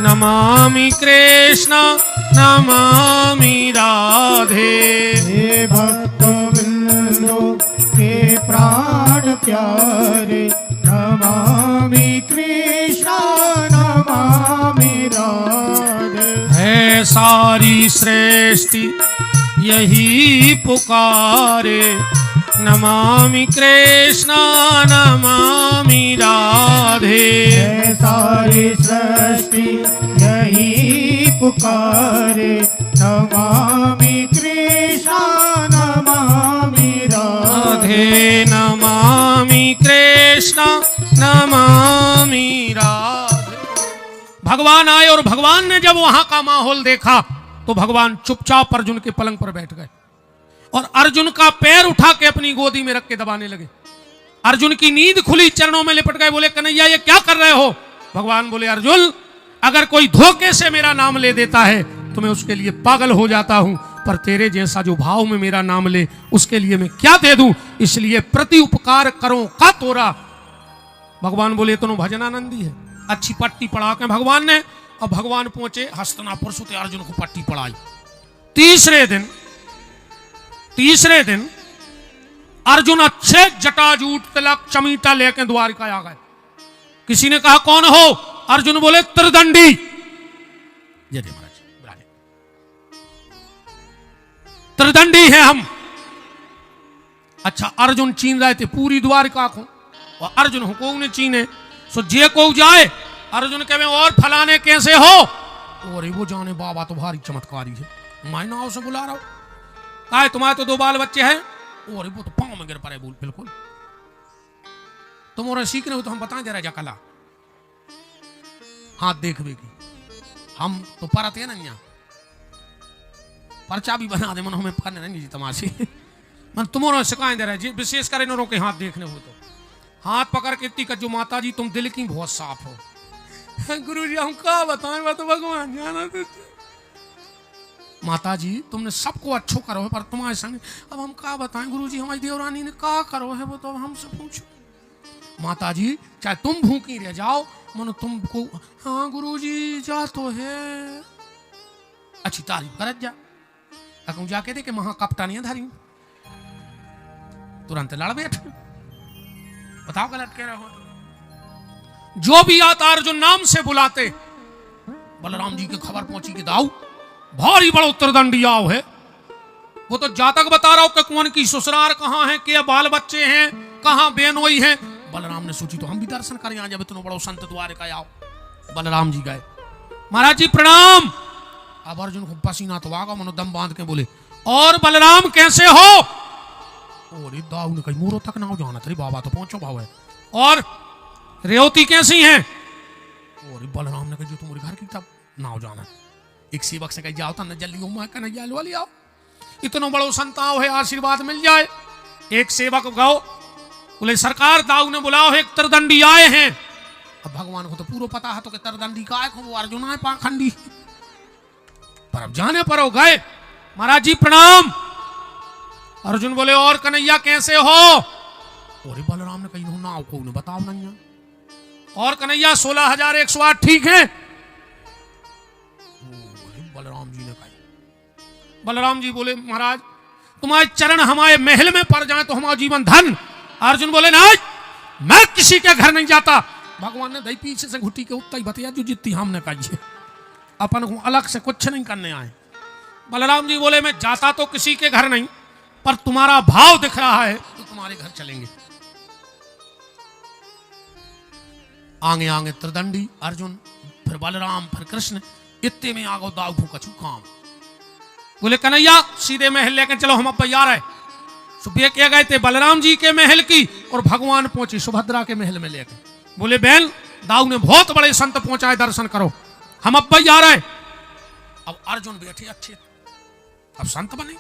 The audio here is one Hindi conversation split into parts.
नमामि कृष्ण नमामि राधे। हे भक्त बिंदु के प्राण प्यारे नमामि कृष्ण नमामि राधे। है सारी सृष्टि यही पुकारे नमामि कृष्ण नमामि राधे। है सारी सृष्टि यही पुकारे नमामि कृष्ण नमामि राधे। नमामि कृष्ण नमामि राधे। भगवान आए और भगवान ने जब वहां का माहौल देखा तो भगवान चुपचाप अर्जुन के पलंग पर बैठ गए और अर्जुन का पैर उठा के अपनी गोदी में रख के दबाने लगे। अर्जुन की नींद खुली, चरणों में लिपट गए, बोले कन्हैया ये क्या कर रहे हो? भगवान बोले अर्जुन अगर कोई धोखे से मेरा नाम ले देता है तो मैं उसके लिए पागल हो जाता हूं, पर तेरे जैसा जो भाव में मेरा नाम ले उसके लिए मैं क्या दे दूं, इसलिए प्रति उपकार करो का तोरा। भगवान बोले तो भजनानंदी है। अच्छी पट्टी पढ़ा के भगवान ने, अब भगवान पहुंचे हस्तिनापुर से, अर्जुन को पट्टी पढ़ाई। तीसरे दिन अर्जुन अच्छे जटाजूट तिलक चमीटा लेके द्वारिका आ गए। किसी ने कहा कौन हो? अर्जुन बोले त्रिदंडी। जय जय महाराज, त्रिदंडी है हम। अच्छा, अर्जुन चीन रहे थे पूरी द्वारिका को, और अर्जुन हुकुम ने चीने सो जे को जाए अर्जुन कहे और फलाने कैसे हो? और वो जाने बाबा तो भारी चमत्कारी है, मैं नाव से बुला रहा हूं। कहा तुम्हारे तो 2 बाल बच्चे हैं? और वो तो पांव में गिर पड़े। बोल बिल्कुल तुम और सीख रहे हो तो हम बताएं जरा जा कला हाथ देख बेगी, हम तो परत है ना यहाँ पर्चा भी बना दे मन हमें करने नहीं जी तमाशे मन तुम और सिखाएं दे रहे, विशेष कर इन के हाथ देखने हो तो हाथ पकड़ के इतनी जो माता जी तुम दिल की बहुत साफ हो। गुरु जी हम क्या बताएं, वो तो भगवान जाना। तो माता जी तुमने सबको अच्छो करो है पर तुम्हारे संग अब हम क्या बताएं गुरु जी, हमारी देवरानी ने क्या करो है वो तो हमसे पूछो। माता जी चाहे तुम भूखी रह जाओ मनो तुमको, हाँ गुरु जी जा तो है, अच्छी तारीफ करत जा। अगर जाके दे के महा कपटा नहीं धारी तुरंत लड़ बैठ। बताओ गलत कह रहे हो? जो भी आता अर्जुन नाम से बुलाते। बलराम जी की खबर पहुंची कि दाऊ भारी बड़ा उत्तरदंडी आओ है। वो तो जातक बता रहा हो कि कौन की ससुराल कहाँ है, क्या बाल बच्चे हैं, कहाँ बेनोई है। बलराम ने सोची तो हम भी दर्शन करें आज, जब इतना बड़ा संत द्वारिका आओ। बलराम जी गए, महाराज जी प्रणाम। अब अर्जुन को पसीना तो आगा, मनो दम बांध के बोले और बलराम कैसे हो? और दाऊ ने कही मोरो तक ना जाना तेरी बाबा तो पहुंचो भाव है। और रेवती कैसी हैं? और बलराम ने कहा जो तुम्हारे घर की तब ना जाना। एक सेवक से कही जाओ तो न जल्दी उमा कन्हैया वाली आओ, इतना बड़ो संताव है, आशीर्वाद मिल जाए। एक सेवक गो बोले सरकार दाऊ ने बुलाओ है, एक तरदंडी आए हैं। अब भगवान को तो पूरा पता है तो कि तरदंडी का है, वो अर्जुन है पाखंडी, पर अब जाने पर हो गए। महाराज जी प्रणाम। अर्जुन बोले और कन्हैया कैसे हो? और बलराम ने कही ना को ने बताओ नैया। और कन्हैया 16,108 ठीक है? बलराम जी ने कहा। बलराम जी बोले महाराज तुम्हारे चरण हमारे महल में पड़ जाए तो हमारा जीवन धन। अर्जुन बोले नहीं मैं किसी के घर नहीं जाता। भगवान ने दही पीछे से घुटी के उतना ही बताया जो जितनी हमने कही, अपन को अलग से कुछ नहीं करने आए। बलराम जी बोले मैं जाता तो किसी के घर नहीं, पर तुम्हारा भाव दिख रहा है तो तुम्हारे घर चलेंगे। आगे आगे त्रिदंडी अर्जुन, फिर बलराम, फिर कृष्ण, इतने में आगो दाऊ को कछु काम। बोले कन्हैया सीधे महल लेकर चलो, हम अब तैयार है। सुबह क्या गए थे बलराम जी के महल की और भगवान पहुंचे सुभद्रा के महल में लेकर। बोले बहन दाऊ ने बहुत बड़े संत पहुंचाए, दर्शन करो, हम अब तैयार है। अब अर्जुन बैठे अच्छे, अब संत बने।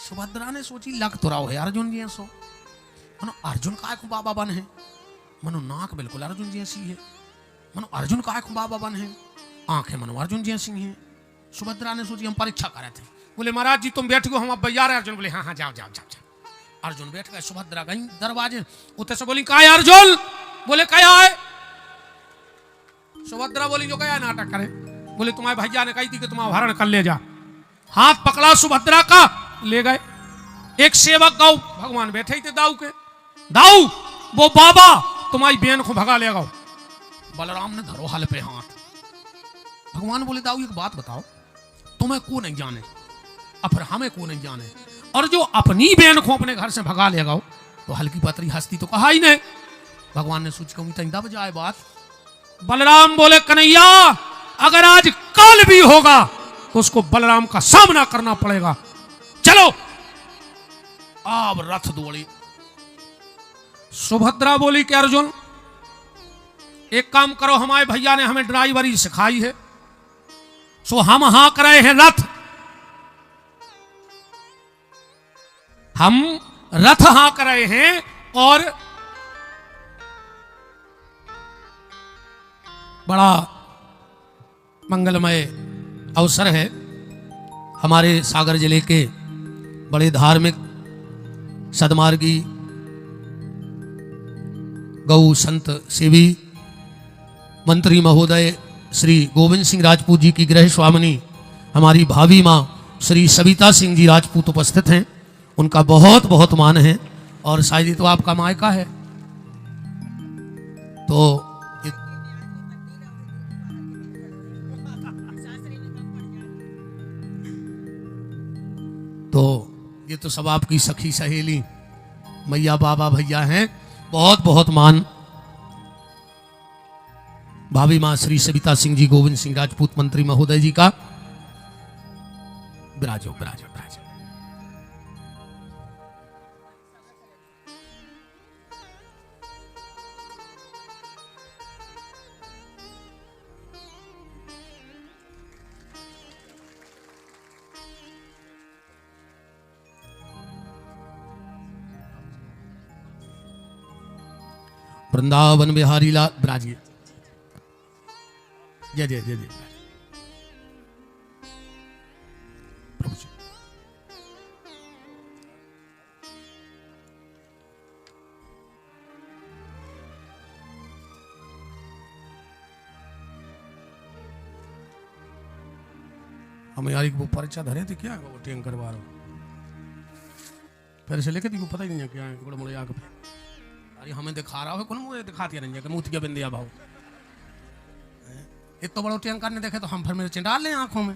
सुभद्रा ने सोची लग तो रहा है अर्जुन जी सो, मनो अर्जुन का को बाबा बन है, मनो नाक बिल्कुल अर्जुन जैसी है, मनो अर्जुन का को बाबा बन है, आंखें मनो अर्जुन जैसी हैं। सुभद्रा ने सोची हम परीक्षा कर रहे थे। बोले महाराज जी तुम बैठ गो, हम अब तैयार है। अर्जुन बोले हाँ हाँ जाओ जाओ जाओ जाओ। अर्जुन बैठ गए, सुभद्रा गई दरवाजे, उतने से बोली कहा है अर्जुन? बोले क्या है? सुभद्रा बोली जो गया नाटक करे। बोले तुम्हारे भैया ने कही थी कि तुम अपहरण कर ले जा। हाथ पकड़ा सुभद्रा का, ले गए। एक सेवक गाँव भगवान बैठे ही थे दाऊ के, दाऊ वो बाबा तुम्हारी बहन को भगा ले गो। बलराम ने धरो हल पे हाथ। भगवान बोले दाऊ एक बात बताओ, तुम्हें को नहीं जाने और फिर हमें को नहीं जाने, और जो अपनी बहन को अपने घर से भगा ले गो तो हल्की पतरी हस्ती तो कहा ही नहीं। भगवान ने सोच के दब जाए बात। बलराम बोले कन्हैया अगर आज कल भी होगा तो उसको बलराम का सामना करना पड़ेगा, चलो। अब रथ दौड़ी। सुभद्रा बोली कि अर्जुन एक काम करो, हमारे भैया ने हमें ड्राइवरी सिखाई है, सो हम हाँक रहे हैं रथ, हम रथ हाँक रहे हैं। और बड़ा मंगलमय अवसर है। हमारे सागर जिले के बड़े धार्मिक सदमार्गी गौ संत सेवी मंत्री महोदय श्री गोविंद सिंह राजपूत जी की गृह स्वामिनी हमारी भाभी माँ श्री सविता सिंह जी राजपूत उपस्थित हैं। उनका बहुत बहुत मान है, और शायद ये तो आपका मायका है। तो ये तो सब आपकी सखी सहेली मैया बाबा भैया हैं। बहुत बहुत मान भाभी मां श्री सविता सिंह जी गोविंद सिंह राजपूत मंत्री महोदय जी का। विराजो विराजो विराजो। वृंदावन बिहारी लाल विराजिए। जय जय जय जय प्रभु जी। हमें यार वो पर्चा धरे थे क्या, वो टेंग करवा रहा फिर से लेके थी, पता ही नहीं है क्या है। बड़े मुड़े आके अरे हमें दिखा रहा हो, कौन मुझे दिखाती है मुँह बिंदिया भाव। इतना बड़ा टैंकर ने देखे तो हम फिर मेरे चिंडाल लें आंखों में।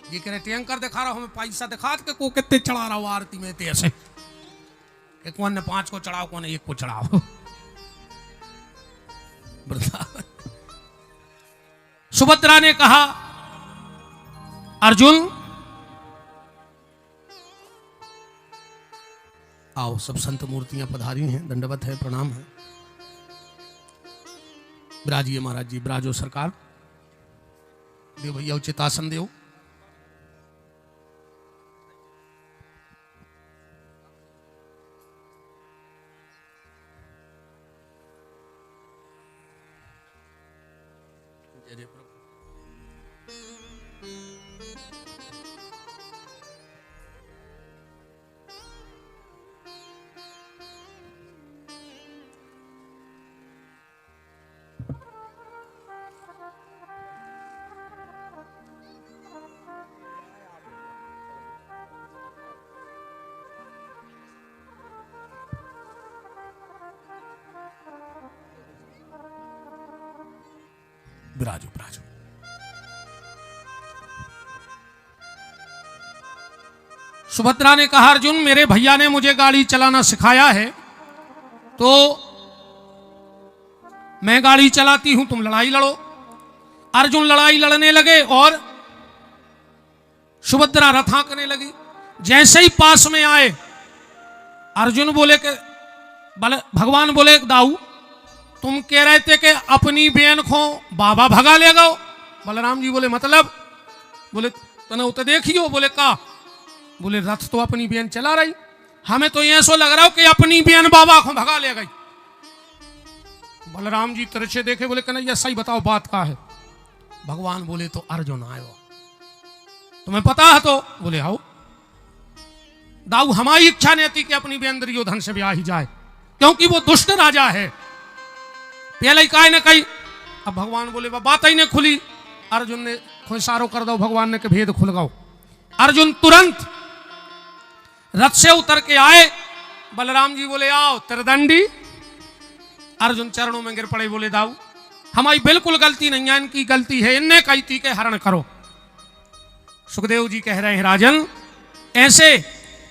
ये कह रहे टैंकर दिखा रहा हूं, मैं पैसा दिखा के को कितने चढ़ा रहा हूं आरती में ऐसे कि कौन ने 5 को चढ़ाओ, कौन ने 1 को चढ़ाओ। सुभद्रा ने कहा अर्जुन आओ, सब संत मूर्तियां पधारी हैं, दंडवत है, प्रणाम है। विराजिए महाराज जी, विराजो सरकार। देव भैया उचित आसन देव। जय जय प्रभु। विराजो विराजो। सुभद्रा ने कहा अर्जुन मेरे भैया ने मुझे गाड़ी चलाना सिखाया है, तो मैं गाड़ी चलाती हूं, तुम लड़ाई लड़ो। अर्जुन लड़ाई लड़ने लगे और सुभद्रा रथ हाँकने लगी। जैसे ही पास में आए अर्जुन बोले कि भगवान बोले दाऊ तुम कह रहे थे कि अपनी बहन को बाबा भगा ले गो। बलराम जी बोले मतलब? बोले तने उतर देखियो। बोले का? बोले रथ तो अपनी बहन चला रही, हमें तो ये सो लग रहा हो कि अपनी बहन बाबा को भगा ले गई। बलराम जी तिरछे देखे, बोले कन्हैया सही बताओ बात का है। भगवान बोले तो अर्जुन आयो, तुम्हें पता है तो? बोले आओ। दाऊ हमारी इच्छा नहीं थी कि अपनी बहन दुर्योधन से ब्याह ही जाए, क्योंकि वो दुष्ट राजा है। पहले ही काय ने कही, अब भगवान बोले वह बात ही ने खुली। अर्जुन ने कोई इशारो कर दो, भगवान ने के भेद खुल गओ। अर्जुन तुरंत रथ से उतर के आए। बलराम जी बोले आओ त्रिदंडी। अर्जुन चरणों में गिर पड़े, बोले दाऊ हमारी बिल्कुल गलती नहीं है, इनकी गलती है, इनने कही थी के हरण करो। सुखदेव जी कह रहे हैं राजन, ऐसे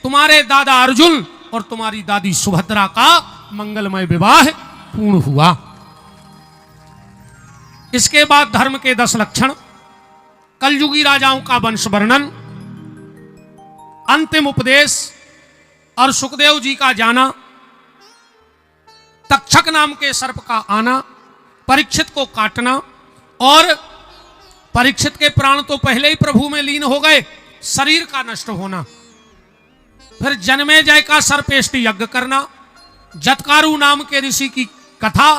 तुम्हारे दादा अर्जुन और तुम्हारी दादी सुभद्रा का मंगलमय विवाह पूर्ण हुआ। इसके बाद धर्म के 10 लक्षण, कलयुगी राजाओं का वंश वर्णन, अंतिम उपदेश और सुखदेव जी का जाना, तक्षक नाम के सर्प का आना, परीक्षित को काटना और परीक्षित के प्राण तो पहले ही प्रभु में लीन हो गए, शरीर का नष्ट होना, फिर जन्मेजय का सर्पेष्टि यज्ञ करना, जतकारु नाम के ऋषि की कथा,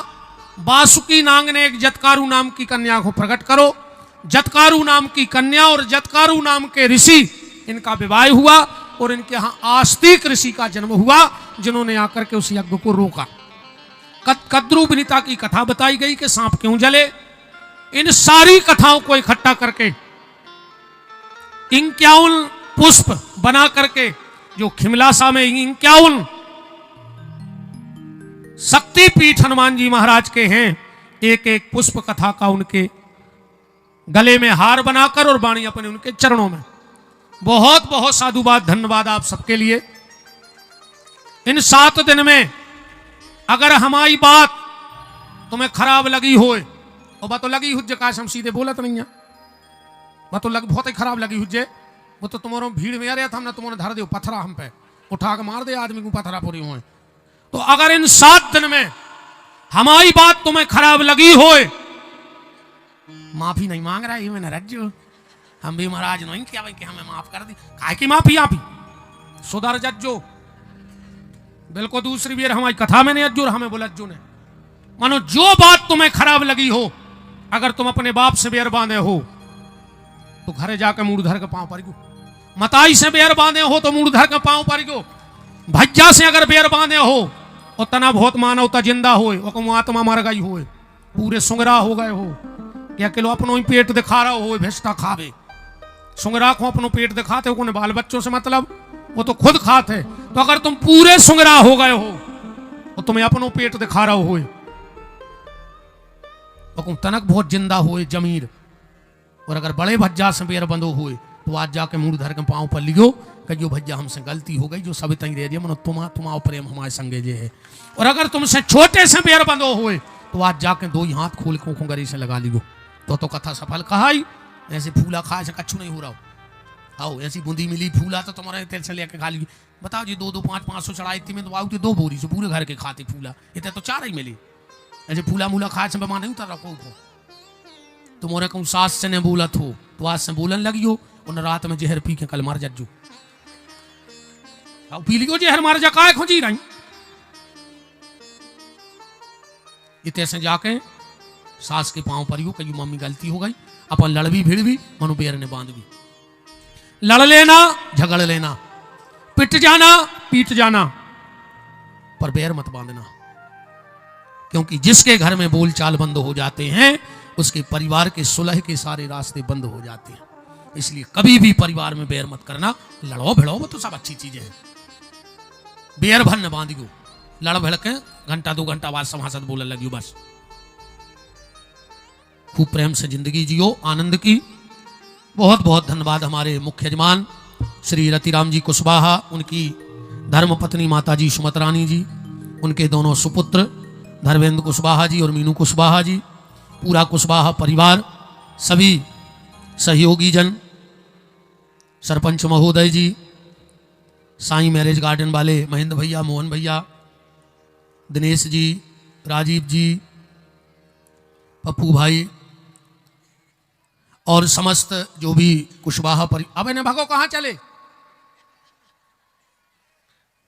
वासुकी नाग ने एक जतकारु नाम की कन्या को प्रकट करो, जतकारु नाम की कन्या और जतकारु नाम के ऋषि इनका विवाह हुआ और इनके यहां आस्तिक ऋषि का जन्म हुआ जिन्होंने आकर के उस यज्ञ को रोका। कद्रू विनीता की कथा बताई गई कि सांप क्यों जले। इन सारी कथाओं को इकट्ठा करके 51 पुष्प बना करके जो खिमलासा में 51 शक्तिपीठ हनुमान जी महाराज के हैं, एक एक पुष्प कथा का उनके गले में हार बनाकर और वाणी अपने उनके चरणों में। बहुत बहुत साधुवाद, धन्यवाद आप सबके लिए। इन 7 दिन में अगर हमारी बात तुम्हें खराब लगी हो, और बात तो लगी हुज्जे काश हम सीधे बोलत नहीं है, बात तो बहुत ही खराब लगी हुज्जे, वो तो तुम्हारे भीड़ में आ रहा था, हमने तुम्हारे धर दे पत्थरा हम पे उठा के मार दे आदमी को पत्थरा पूरी हुए। तो अगर इन 7 दिन में हमारी बात तुम्हें खराब लगी हो, माफी नहीं मांग रहा है मैंने रज्जो, हम भी महाराज नहीं किया भाई कि हमें माफ कर दी, काहे की माफी आपी सुधर जज्जो। बिल्कुल दूसरी बार हमारी कथा में नहीं अज्जू और हमें बोला अज्जू ने, मानो जो बात तुम्हें खराब लगी हो, अगर तुम अपने बाप से बेर बांधे हो तो घरे जाकर मूड धर के पांव पर गो, मताई से बेर बांधे हो तो मूड धर के पांव पर गो, भज्जा से अगर बेर बांधे हो और तना बहुत मानवता जिंदा हो, आत्मा मर गई हो, पूरे सुंगरा हो गए हो, या किलो अपनो ही पेट दिखा रहा हो, भेजता खावे सुंगरा को अपनो पेट दिखाते हो, बाल बच्चों से मतलब वो तो खुद खाते। तो अगर तुम पूरे सुंगरा हो गए हो और तुम्हें अपनो पेट दिखा रहा हो, तो तनक बहुत जिंदा हो जमीर, और अगर बड़े भज्जा से बेर बंदो हुए तो आज जाके मुंह धर के पांव पर लियो कहियो भज्जा हमसे गलती हो गई, जो सब तई रह दिया मनो तुम्हारा प्रेम हमारे संगे जे है। और अगर तुमसे छोटे से बेर बंदो हुए तो आज जाके 2 ही हाथ खोल के गरी से लगा लियो, तो कथा सफल कहाई। ऐसे फूला खाए से कछु नहीं हो रहा हो, आओ ऐसी बूंदी मिली फूला तो तुम्हारे तेल से लेके खा ली। बताओ जी 2-2 500 चढ़ाई थी में तो आओ 2 बोरी से पूरे घर के खाते फूला, इतने तो 4 ही मिली। ऐसे फूला मूला खाए से बेमान नहीं उतर रखो को, तुम्हारे कहूँ सास से ने बोलत हो तो आज से बोलन लगी हो, उन रात में जहर पी के कल मर जज्जू, आओ पी लियो जहर मार जा काय खोजी रही। इतने से जाके सास के पांव पर कही मम्मी गलती हो गई, अपन लड़वी भिड़ भी मनु बेर ने बांध भी, लड़ लेना झगड़ लेना, पिट जाना पीट जाना, पर बेर मत बांधना, क्योंकि जिसके घर में बोलचाल बंद हो जाते हैं उसके परिवार के सुलह के सारे रास्ते बंद हो जाते हैं। इसलिए कभी भी परिवार में बेर मत करना, लड़ो भिड़ो वो तो सब अच्छी चीजें हैं, बेर भर न बांधियो, लड़ भिड़ के घंटा 2 घंटा बाद समासद बोलने लगियो, बस खूब प्रेम से जिंदगी जियो आनंद की। बहुत बहुत धन्यवाद हमारे मुख्य यजमान श्री रतिराम जी कुशवाहा, उनकी धर्मपत्नी माता जी सुमत रानी जी, उनके दोनों सुपुत्र धर्मेंद्र कुशवाहा जी और मीनू कुशवाहा जी, पूरा कुशवाहा परिवार, सभी सहयोगी जन, सरपंच महोदय जी, साईं मैरिज गार्डन वाले महेंद्र भैया, मोहन भैया, दिनेश जी, राजीव जी, पप्पू भाई और समस्त जो भी कुशवाहा पर। अब इन्हें भगो कहां चले,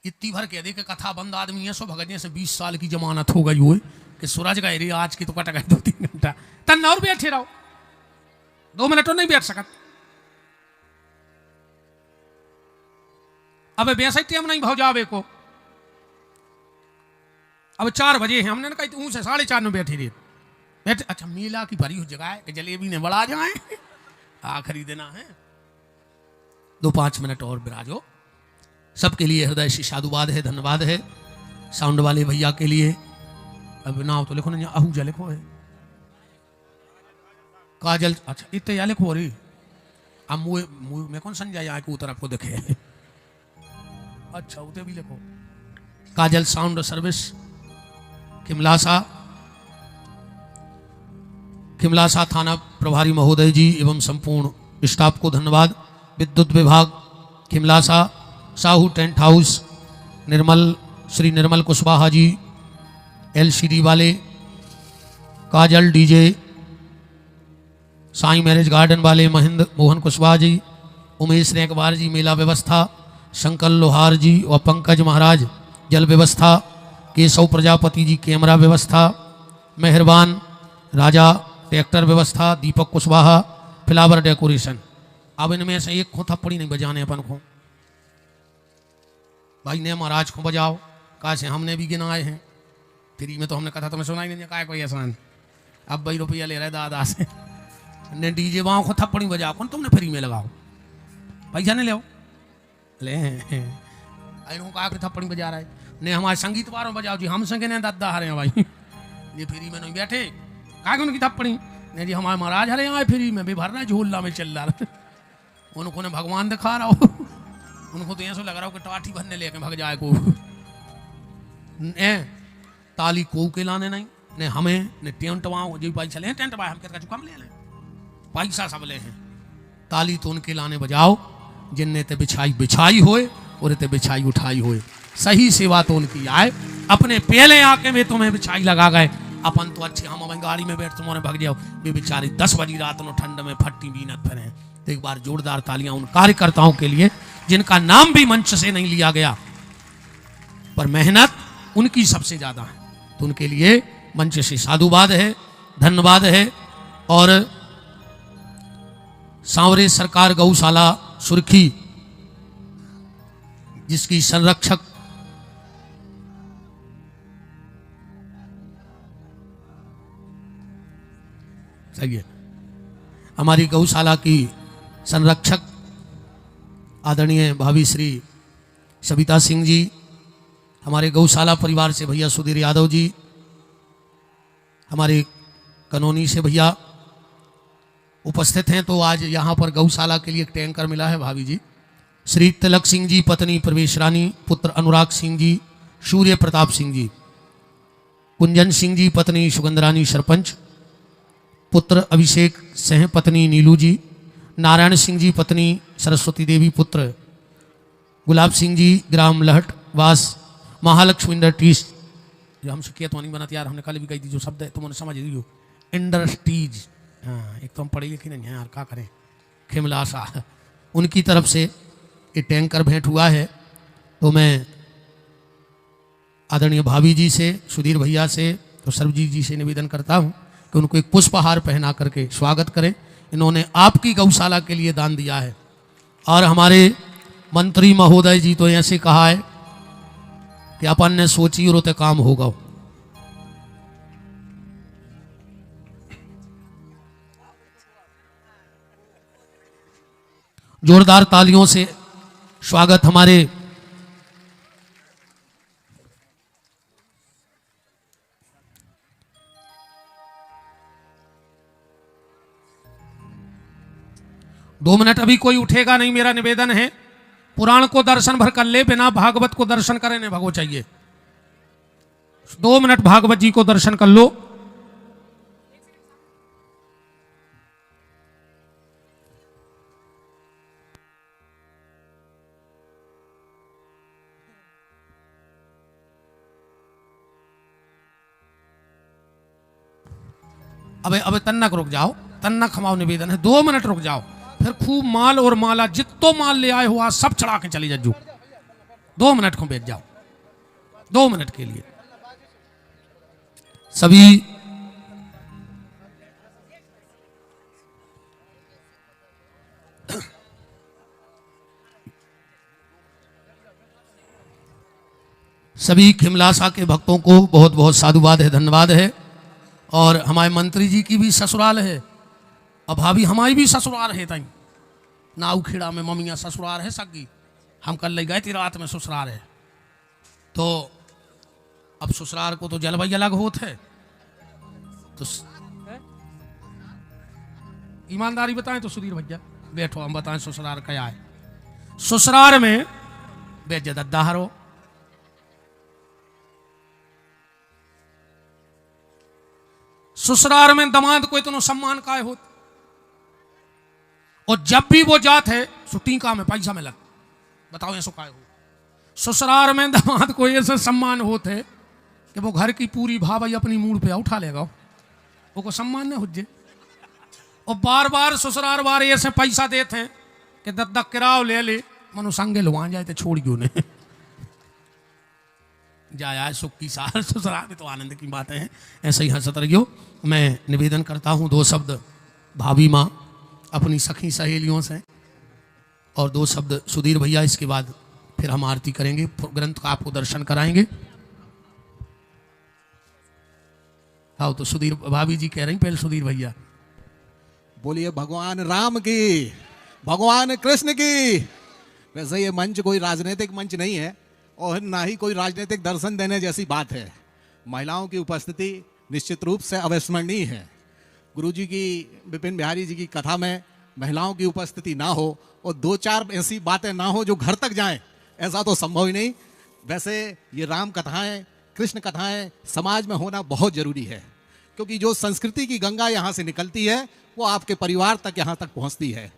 इतनी भर कह दे कि कथा बंद आदमी है, सो भगत से 20 साल की जमानत हो गई हुई कि सूरज गए रे आज की तो कट गए 2-3 घंटा, तन और बैठे रहो 2 मिनट तो नहीं बैठ सकत। अब वैसे टाइम नहीं भाव जावे को, अब 4 बजे हैं, हमने कहा तू से 4:30 में बैठे रहे बैठे। अच्छा मेला की भरी हो जगह है कि जलेबी ने बड़ा जाए खरीदना है। 2-5 मिनट और विराजो। सबके लिए हृदय से साधुवाद है, धन्यवाद है। साउंड वाले भैया के लिए अब नाव तो लिखो ना, आहूजा लिखो है, काजल, अच्छा इतने या लिखो रे। अब मुँह में कौन संजय आए को उतर आपको देखे। अच्छा उते भी लिखो। काजल साउंड सर्विस खिमलासा थाना प्रभारी महोदय जी एवं संपूर्ण स्टाफ को धन्यवाद। विद्युत विभाग खिमलासा, साहू टेंट हाउस, श्री निर्मल कुशवाहा जी, LCD वाले, काजल डीजे, साईं मैरिज गार्डन वाले महेंद्र मोहन कुशवाहा जी, उमेश रेकवार जी मेला व्यवस्था, शंकर लोहार जी और पंकज महाराज जल व्यवस्था, केशव प्रजापति जी कैमरा व्यवस्था, मेहरबान राजा ट्रैक्टर व्यवस्था, दीपक कुशवाहा फ्लावर डेकोरेशन। अब इनमें से एक को थप्पड़ी नहीं बजाने अपन को, भाई ने महाराज को बजाओ। कहा से हमने भी गिनाए हैं फ्री में, तो हमने कहा था तुम्हें सुनाई नहीं क्या कोई आसान। अब भाई रुपया ले रहे दादा से ने डीजे वाओ को थप्पड़ी बजाओ, कौन तुमने फ्री में लगाओ, पैसा नहीं ले ले कहा कि थप्पड़ी बजा रहा है ने हमारे संगीत वारों बजाओ जी, हम संगे ने दादा हरे हैं भाई ये फ्री में नहीं बैठे। कहा कि उनकी थप्पड़ी नहीं जी, हमारे महाराज हरे आए फ्री में भी भरना झूलना में चल रहा। उनको ने भगवान दिखा रहा हो, उनको तो ऐसा लग रहा हो कि टाठी भरने लेके भग जाए को। ताली को के लाने नहीं ने हमें ने टेंट वाओ जी भाई चले टेंट भाई हम कर चुका ले लें पैसा सब ले हैं। ताली तो उनके लाने बजाओ जिनने ते बिछाई होए और ते बिछाई उठाई होए। सही सेवा तो उनकी आए, अपने पहले आके में तुम्हें बिछाई लगा गए, अपन तो अच्छे हम अपनी गाड़ी में बैठ तुम्हारे भग जाओ, वे बेचारे 10 बजी रात में ठंड में फट्टी बीनत फिरे। तो एक बार जोरदार तालियां उन कार्यकर्ताओं के लिए जिनका नाम भी मंच से नहीं लिया गया, पर मेहनत उनकी सबसे ज्यादा है, तो उनके लिए मंच से साधुवाद है, धन्यवाद है। और सांवरे सरकार गौशाला सुर्खी जिसकी संरक्षक सही है, हमारी गौशाला की संरक्षक आदरणीय भाभी श्री सविता सिंह जी, हमारे गौशाला परिवार से भैया सुधीर यादव जी, हमारे कनौनी से भैया उपस्थित हैं। तो आज यहाँ पर गौशाला के लिए एक टैंकर मिला है भाभी जी। श्री तिलक सिंह जी पत्नी प्रवेश रानी, पुत्र अनुराग सिंह जी, सूर्य प्रताप सिंह जी, कुंजन सिंह जी पत्नी सुगंधरानी सरपंच, पुत्र अभिषेक सिंह पत्नी नीलू जी, नारायण सिंह जी पत्नी सरस्वती देवी, पुत्र गुलाब सिंह जी ग्राम लहट वास, महालक्ष्मी इंडस्ट्रीज जो हमसे किया तो नहीं बनाती यार, हमने कल भी कही थी जो शब्द है तुमने समझ रही हो, इंडस्ट्रीज। हाँ एक तो हम पढ़े लिखे नहीं हैं यार, क्या करें। खिमलासा उनकी तरफ से ये टैंकर भेंट हुआ है। तो मैं आदरणीय भाभी जी से, सुधीर भैया से, तो सर्वजीत जी से निवेदन करता हूँ कि उनको एक पुष्पहार पहना करके स्वागत करें। इन्होंने आपकी गौशाला के लिए दान दिया है। और हमारे मंत्री महोदय जी तो ऐसे कहा है कि अपन ने सोची और उते काम होगा। जोरदार तालियों से स्वागत हमारे दो मिनट अभी कोई उठेगा नहीं, मेरा निवेदन है। पुराण को दर्शन भर कर ले, बिना भागवत को दर्शन करे नहीं भगो चाहिए। 2 मिनट भागवत जी को दर्शन कर लो। अबे तन्नक रुक जाओ, तन्नक हमारा निवेदन है, 2 मिनट रुक जाओ। फिर खूब माल और माला जितो माल ले आए हो आज सब चढ़ा के चली जाओ। 2 मिनट को बैठ जाओ, 2 मिनट के लिए सभी। सभी खिमलासा के भक्तों को बहुत बहुत साधुवाद है, धन्यवाद है। और हमारे मंत्री जी की भी ससुराल है और भाभी हमारी भी ससुराल है। तई नाऊखेड़ा में मम्मियाँ ससुराल है सगी, हम कल ले गए थी रात में ससुराल है। तो अब ससुराल को तो जलवायु अलग होत है, तो ईमानदारी बताएं तो सुधीर भैया बैठो, हम बताएं ससुराल क्या है। ससुराल में बेइज्जत दाहरो, ससुराल में दामाद को इतना सम्मान काय होत, और जब भी वो जात है टीका में पैसा मिलत। बताओ ऐसा काय हो। ससुराल में दामाद को ऐसे सम्मान होते है कि वो घर की पूरी भाभी अपनी मूड पे उठा लेगा, वो को सम्मान नहीं हो। और बार बार ससुराल वाले ऐसे पैसा देते हैं कि दद्दा किराओ ले ले, मनो संगे लुआ जाए तो छोड़ क्यों नहीं जाया सुख की सार ससुराल में, तो आनंद की बातें हैं। ऐसे ही हंसत रहियो। मैं निवेदन करता हूँ 2 शब्द भाभी माँ अपनी सखी सहेलियों से, और 2 शब्द सुधीर भैया, इसके बाद फिर हम आरती करेंगे, ग्रंथ का आपको दर्शन कराएंगे। हाँ तो सुधीर भाभी जी कह रही, पहले सुधीर भैया। बोलिए भगवान राम की, भगवान कृष्ण की। वैसे ये मंच कोई राजनीतिक मंच नहीं है और ना ही कोई राजनीतिक दर्शन देने जैसी बात है। महिलाओं की उपस्थिति निश्चित रूप से अविस्मरणीय है। गुरुजी की, विपिन बिहारी जी की कथा में महिलाओं की उपस्थिति ना हो और 2-4 ऐसी बातें ना हो जो घर तक जाएं, ऐसा तो संभव ही नहीं। वैसे ये राम कथाएं, कृष्ण कथाएं समाज में होना बहुत जरूरी है, क्योंकि जो संस्कृति की गंगा यहाँ से निकलती है वो आपके परिवार तक यहाँ तक पहुँचती है।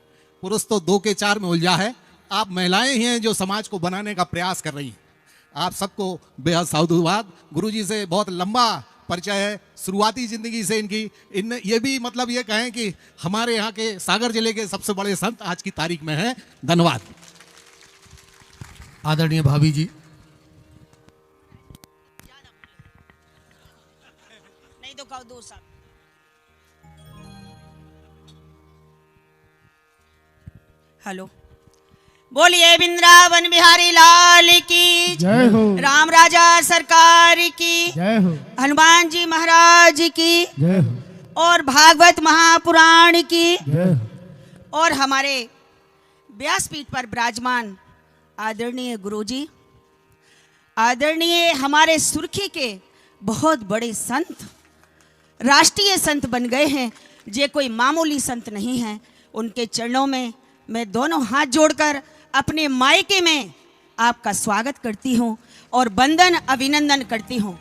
पुरुष तो 2 के 4 में उलझा है, आप महिलाएं ही हैं जो समाज को बनाने का प्रयास कर रही हैं। आप सबको बेहद साधुवाद। गुरुजी से बहुत लंबा परिचय है, शुरुआती जिंदगी से इनकी। ये भी मतलब ये कहें कि हमारे यहाँ के सागर जिले के सबसे बड़े संत आज की तारीख में हैं। धन्यवाद। आदरणीय भाभी जी। नहीं तो कहो 2 साल। हेलो, बोलिए वृंदावन बिहारी लाल की जय हो, राम राजा सरकार की जय हो, हनुमान जी महाराज की जय हो, और भागवत महापुराण की, जय हो। और हमारे व्यासपीठ पर विराजमान आदरणीय गुरुजी, आदरणीय हमारे सुर्खी के बहुत बड़े संत, राष्ट्रीय संत बन गए हैं। ये कोई मामूली संत नहीं है। उनके चरणों में मैं दोनों हाथ जोड़कर अपने मायके में आपका स्वागत करती हूँ और वंदन अभिनंदन करती हूँ।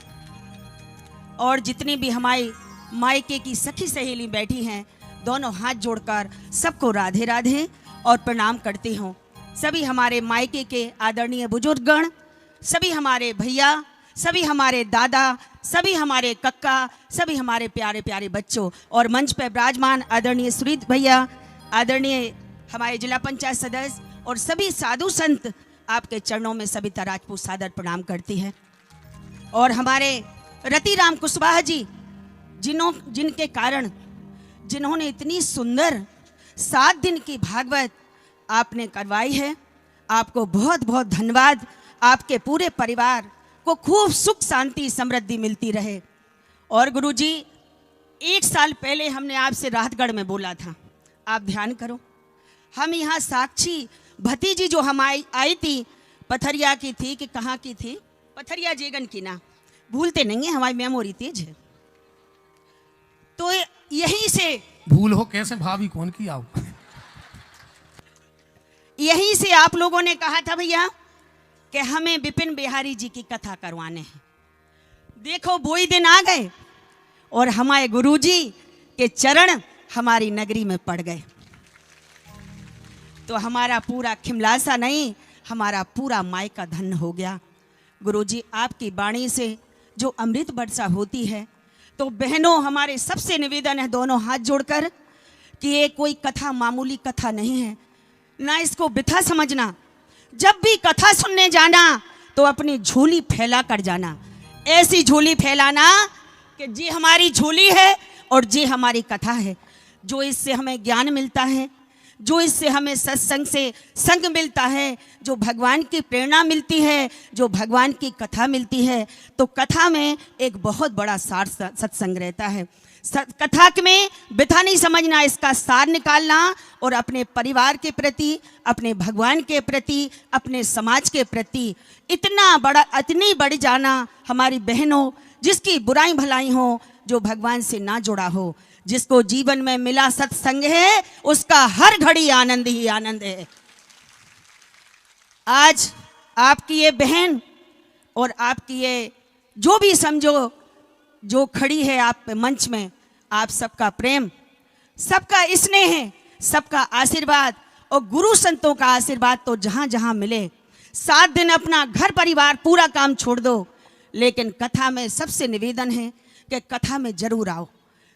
और जितनी भी हमारी मायके की सखी सहेली बैठी हैं, दोनों हाथ जोड़कर सबको राधे राधे और प्रणाम करती हूँ। सभी हमारे मायके के आदरणीय बुजुर्गगण, सभी हमारे भैया, सभी हमारे दादा, सभी हमारे कक्का, सभी हमारे प्यारे प्यारे बच्चों, और मंच पर विराजमान आदरणीय सुरीत भैया, आदरणीय हमारे जिला पंचायत सदस्य और सभी साधु संत, आपके चरणों में सविता राजपूत सादर प्रणाम करती है। और हमारे रतिराम कुशवाहा जी, जिनके कारण, जिन्होंने इतनी सुंदर 7 दिन की भागवत आपने करवाई है, आपको बहुत बहुत धन्यवाद। आपके पूरे परिवार को खूब सुख शांति समृद्धि मिलती रहे। और गुरुजी, 1 साल पहले हमने आपसे राहतगढ़ में बोला था, आप ध्यान करो। हम यहाँ साक्षी भतीजी जो हम आई थी, पथरिया की थी कि कहाँ की थी, पथरिया जेगन की ना, भूलते नहीं है, हमारी मेमोरी तेज है। तो यहीं से भूल हो कैसे भाभी कौन की आओ। यहीं से आप लोगों ने कहा था भैया कि हमें विपिन बिहारी जी की कथा करवाने हैं। देखो वही दिन आ गए और हमारे गुरुजी के चरण हमारी नगरी में पड़ गए। तो हमारा पूरा खिमलासा नहीं, हमारा पूरा मायका धन हो गया। गुरुजी, आपकी वाणी से जो अमृत वर्षा होती है, तो बहनों हमारे सबसे निवेदन है, दोनों हाथ जोड़कर, कि ये कोई कथा मामूली कथा नहीं है, ना इसको बिथा समझना। जब भी कथा सुनने जाना तो अपनी झोली फैला कर जाना, ऐसी झोली फैलाना कि जी हमारी झोली है और जी हमारी कथा है। जो इससे हमें ज्ञान मिलता है, जो इससे हमें सत्संग से संग मिलता है, जो भगवान की प्रेरणा मिलती है, जो भगवान की कथा मिलती है, तो कथा में एक बहुत बड़ा सार सत्संग रहता है। कथा में व्यथा नहीं समझना, इसका सार निकालना और अपने परिवार के प्रति, अपने भगवान के प्रति, अपने समाज के प्रति इतनी बढ़ जाना। हमारी बहनों, जिसकी बुराई भलाई हो, जो भगवान से ना जुड़ा हो, जिसको जीवन में मिला सत्संग है, उसका हर घड़ी आनंद ही आनंद है। आज आपकी ये बहन और आपकी ये जो भी समझो जो खड़ी है आप मंच में, आप सबका प्रेम, सबका स्नेह, सबका आशीर्वाद और गुरु संतों का आशीर्वाद तो जहां जहां मिले। 7 दिन अपना घर परिवार पूरा काम छोड़ दो, लेकिन कथा में सबसे निवेदन है कि कथा में जरूर आओ।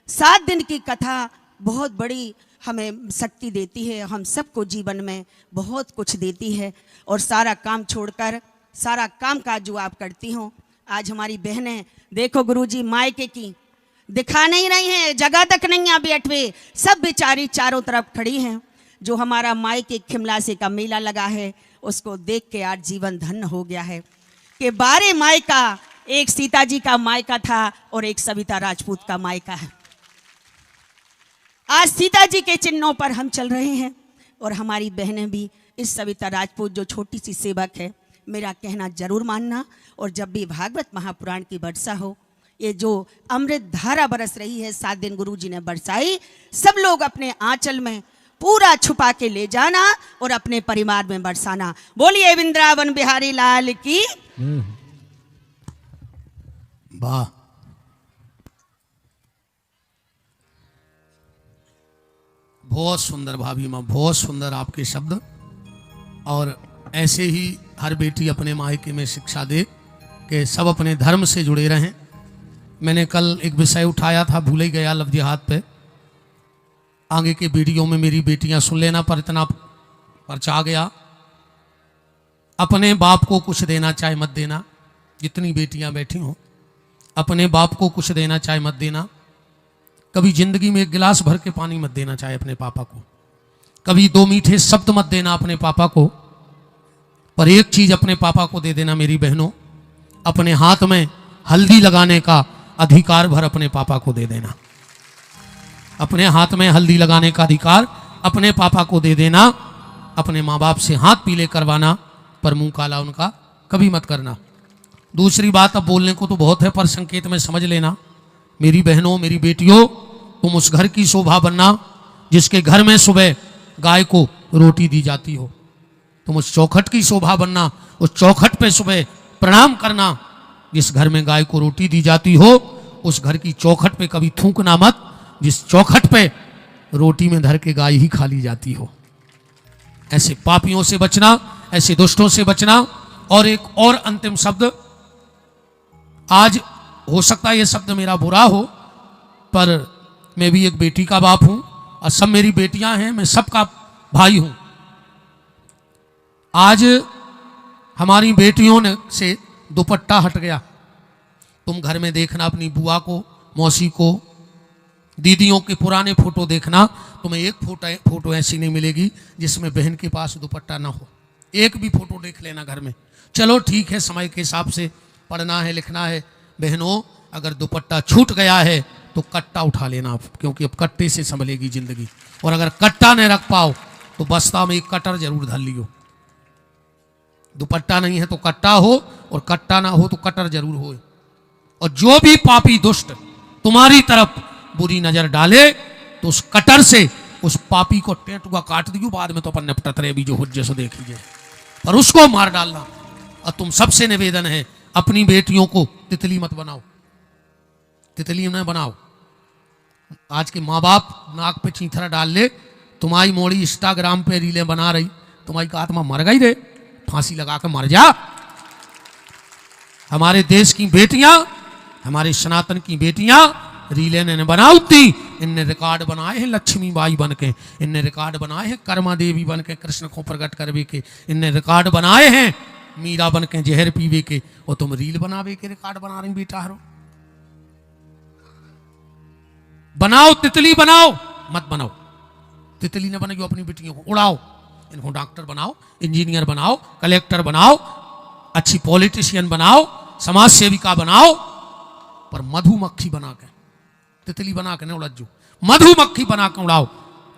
7 दिन की कथा बहुत बड़ी हमें शक्ति देती है, हम सबको जीवन में बहुत कुछ देती है। और सारा काम छोड़कर सारा काम काज जो आप करती हो, आज हमारी बहनें देखो गुरुजी मायके की दिखा नहीं रही हैं, जगह तक नहीं अभी अठवे, सब बेचारी चारों तरफ खड़ी हैं। जो हमारा मायके खिमलासे का मेला लगा है, उसको देख के आज जीवन धन्य हो गया है कि 12 मायका, एक सीता जी का मायका था और एक सविता राजपूत का मायका है। आज सीता जी के चिन्हों पर हम चल रहे हैं और हमारी बहनें भी इस सविता राजपूत जो छोटी सी सेवक है, मेरा कहना जरूर मानना। और जब भी भागवत महापुराण की वर्षा हो, ये जो अमृत धारा बरस रही है 7 दिन गुरु जी ने बरसाई, सब लोग अपने आंचल में पूरा छुपा के ले जाना और अपने परिवार में बरसाना। बोलिए वृंदावन बिहारी लाल की। वाह, बहुत सुंदर भाभी माँ, बहुत सुंदर आपके शब्द। और ऐसे ही हर बेटी अपने मायके में शिक्षा दे कि सब अपने धर्म से जुड़े रहें। मैंने कल एक विषय उठाया था, भूल ही गया लफ्ज़ हाथ पे। आगे के वीडियो में मेरी बेटियां सुन लेना, पर इतना पर्चा गया। अपने बाप को कुछ देना चाहे मत देना, जितनी बेटियां बैठी हों, अपने बाप को कुछ देना चाहे मत देना। कभी जिंदगी में 1 गिलास भर के पानी मत देना चाहे अपने पापा को, कभी 2 मीठे शब्द मत देना अपने पापा को, पर एक चीज अपने पापा को दे देना मेरी बहनों, अपने हाथ में हल्दी लगाने का अधिकार भर अपने पापा को दे देना। अपने हाथ में हल्दी लगाने का अधिकार अपने पापा को दे देना। अपने माँ बाप से हाथ पीले करवाना, पर मुंह काला उनका कभी मत करना। दूसरी बात, अब बोलने को तो बहुत है, पर संकेत में समझ लेना मेरी बहनों, मेरी बेटियों, तुम उस घर की शोभा बनना जिसके घर में सुबह गाय को रोटी दी जाती हो। तुम उस चौखट की शोभा बनना, उस चौखट पे सुबह प्रणाम करना जिस घर में गाय को रोटी दी जाती हो। उस घर की चौखट पे कभी थूकना मत जिस चौखट पे रोटी में धर के गाय ही खा ली जाती हो। ऐसे पापियों से बचना, ऐसे दुष्टों से बचना। और एक और अंतिम शब्द, आज हो सकता है ये शब्द मेरा बुरा हो, पर मैं भी एक बेटी का बाप हूं और सब मेरी बेटियां हैं, मैं सबका भाई हूं। आज हमारी बेटियों ने से दुपट्टा हट गया। तुम घर में देखना अपनी बुआ को, मौसी को, दीदियों के पुराने फोटो देखना, तुम्हें एक फोटो ऐसी नहीं मिलेगी जिसमें बहन के पास दुपट्टा ना हो। एक भी फोटो देख लेना घर में। चलो ठीक है, समय के हिसाब से पढ़ना है, लिखना है। बहनों, अगर दुपट्टा छूट गया है तो कट्टा उठा लेना आप, क्योंकि अब कट्टे से संभलेगी जिंदगी। और अगर कट्टा नहीं रख पाओ तो बस्ता में एक कटर जरूर धर लियो। दुपट्टा नहीं है तो कट्टा हो, और कट्टा ना हो तो कटर जरूर हो। और जो भी पापी दुष्ट तुम्हारी तरफ बुरी नजर डाले तो उस कटर से उस पापी को टेंटुआ काट दियो। बाद में तो अपन निपटत रहे भी जो हुज्जे से देख लीजिए, पर उसको मार डालना। और तुम सबसे निवेदन है, अपनी बेटियों को तितली मत बनाओ, तितली न बनाओ। आज के माँ बाप नाक पे चींथरा डाल ले, तुम्हारी मोड़ी इंस्टाग्राम पे रीलें बना रही, तुम्हारी का आत्मा मर गई रे, फांसी लगा कर मर जा। हमारे देश की बेटियां, हमारे सनातन की बेटियां रीलें ने बनाऊती, इनने रिकॉर्ड बनाए हैं लक्ष्मी बाई बन के, इनने रिकॉर्ड बनाए हैं कर्मा देवी बन के कृष्ण को प्रकट करवे के, इनने रिकॉर्ड बनाए हैं मीरा बन के जहर पीवे के, और तुम रील बनावे के रिकॉर्ड बना रही बेटा हरो। बनाओ, तितली बनाओ, मत बनाओ। तितली ने बनाई अपनी बेटियों को, उड़ाओ, इनको डॉक्टर बनाओ, इंजीनियर बनाओ, कलेक्टर बनाओ, अच्छी पॉलिटिशियन बनाओ, समाज सेविका बनाओ, पर मधुमक्खी बना के, तितली बना के नहीं उड़ाओ, मधुमक्खी बना के उड़ाओ,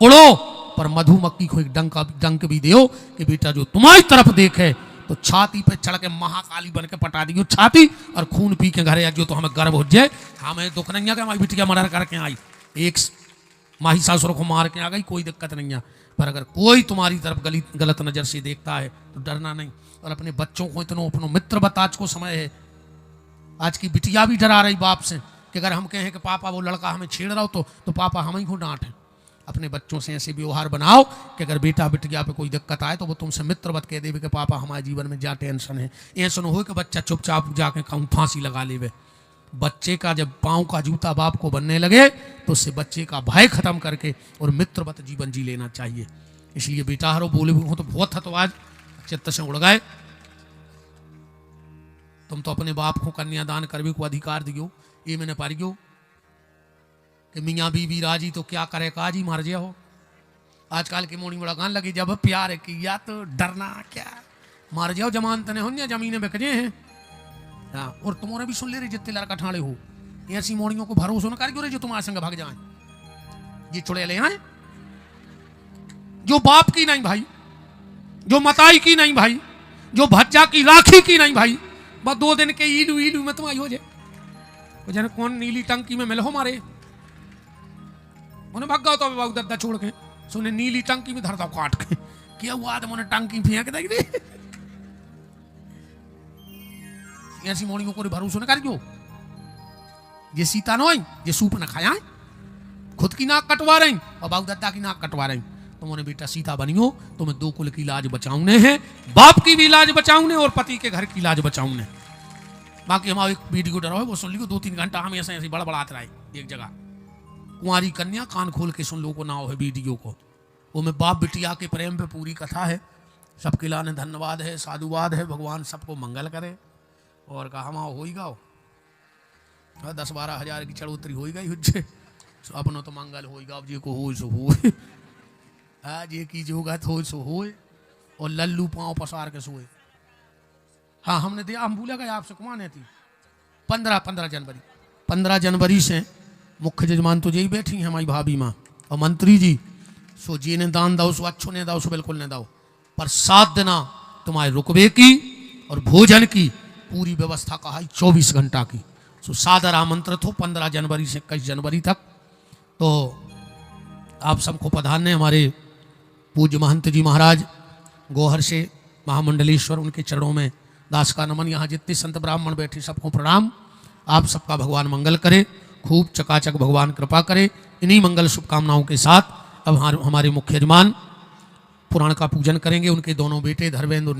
उड़ो, पर मधुमक्खी को एक डंक भी दो कि बेटा जो तुम्हारी तरफ देखे तो छाती पे चढ़ के महाकाली बन के पटा दियो छाती और खून पी के घरे आ जो तो हमें गर्व हो जाए, हमें दुख नहीं है कि हमारी बिटिया मर्डर करके आई, एक माही सासुर को मार के आ गई, कोई दिक्कत नहीं है। पर अगर कोई तुम्हारी तरफ गलत नजर से देखता है तो डरना नहीं। और अपने बच्चों को इतना अपनो मित्र बता, आज को समय है, आज की बिटिया भी डरा रही बाप से कि अगर हम कहें कि पापा वो लड़का हमें छेड़ रहा हो तो पापा हम ही को डांटे। अपने बच्चों से ऐसे व्यवहार बनाओ कि अगर बेटा बिटिया पे कोई दिक्कत आए तो वो तुमसे मित्रवत कह देवे कि पापा हमारे जीवन में जा टेंशन है। ऐसा न हो कि बच्चा चुपचाप जाके कहूँ फांसी लगा लेवे। बच्चे का जब पाँव का जूता बाप को बनने लगे तो उससे बच्चे का भय खत्म करके और मित्रवत जीवन जी लेना चाहिए। इसलिए बेटा हरो बोले हो तो बहुत था, तो आज चित्त से उड़ गए। तुम तो अपने बाप को कन्यादान करने को अधिकार दियो, ये मैंने पारियो कि मियाँ बीवी राजी तो क्या करे काजी मर जाओ। आजकल की मोड़ी बड़ा गान लगी, जब प्यार किया तो डरना क्या, मर जाओ जमानत ने हो, जमीनें बिक जाए हैं। हाँ, और तुम्हारे भी सुन ले रहे जितने लड़का ठाणे हो, ऐसी मोड़ियों को भरोसा न कर रहे जो तुम्हारे संग भाग जाए, ये चुड़े ले आए जो बाप की नहीं भाई, जो मताई की नहीं भाई, जो भज्जा की राखी की नहीं भाई, बस 2 दिन के ईलू ईलू में तुम्हारी हो जाए। जन कौन नीली टंकी में मिलो मारे उन्हें भाग गया तो बाबू दद्दा छोड़ के, सुने नीली टंकी में धरता काट के, क्या हुआ तो मैंने टंकी फेंक दे। ऐसी मोड़ियों को भरोसा न कर जो, ये सीता नो ये सूप न खाया, खुद की नाक कटवा रही और बाबू दद्दा की नाक कटवा रही। तुमने बेटा सीता बनियो, तुम्हें 2 कुल की लाज बचाऊने हैं, बाप की भी लाज बचाऊने और पति के घर की लाज बचाऊने। बाकी हमारे एक वीडियो डरा है वो सुन लियो, 2-3 घंटा हम ऐसे ऐसे बड़बड़ाते रहे एक जगह। कुंवारी कन्या कान खोल के सुन लो को नाव है वीडियो को, वो में बाप बिटिया के प्रेम पे पूरी कथा है। सबके लाने धन्यवाद है, साधुवाद है, भगवान सबको मंगल करे। और कहा वहाँ हो ही गाओ 10-12 हज़ार की चढ़ोतरी हो गई हुज्जे, अपनों तो मंगल हो गाओ, जी को हो सो हो, आज ये की जोगत हो सो हो, और लल्लू पाँव पसार के सोए। हाँ हमने दिया, हम भूला गए आपसे कुमाने थी 15 जनवरी से मुख्य जजमान तो यही बैठी हैं हमारी भाभी माँ और मंत्री जी, सो जी ने दान दाओ, सो अच्छो ने दाओ, सो बिल्कुल ने दाओ, पर 7 दिन तुम्हारे रुकबे की और भोजन की पूरी व्यवस्था कहा 24 घंटा की। सो सादर आमंत्रित हो 15 जनवरी से 21 जनवरी तक। तो आप सबको पधारने हमारे पूज्य महंत जी महाराज गोहर से महामंडलेश्वर, उनके चरणों में दास का नमन। यहाँ जितने संत ब्राह्मण बैठे सबको प्रणाम। आप सबका भगवान मंगल करे, खूब चकाचक भगवान कृपा करे। इन्हीं मंगल शुभकामनाओं के साथ अब हमारे मुख्य यजमान पुराण का पूजन करेंगे। उनके दोनों बेटे धर्मेंद्र और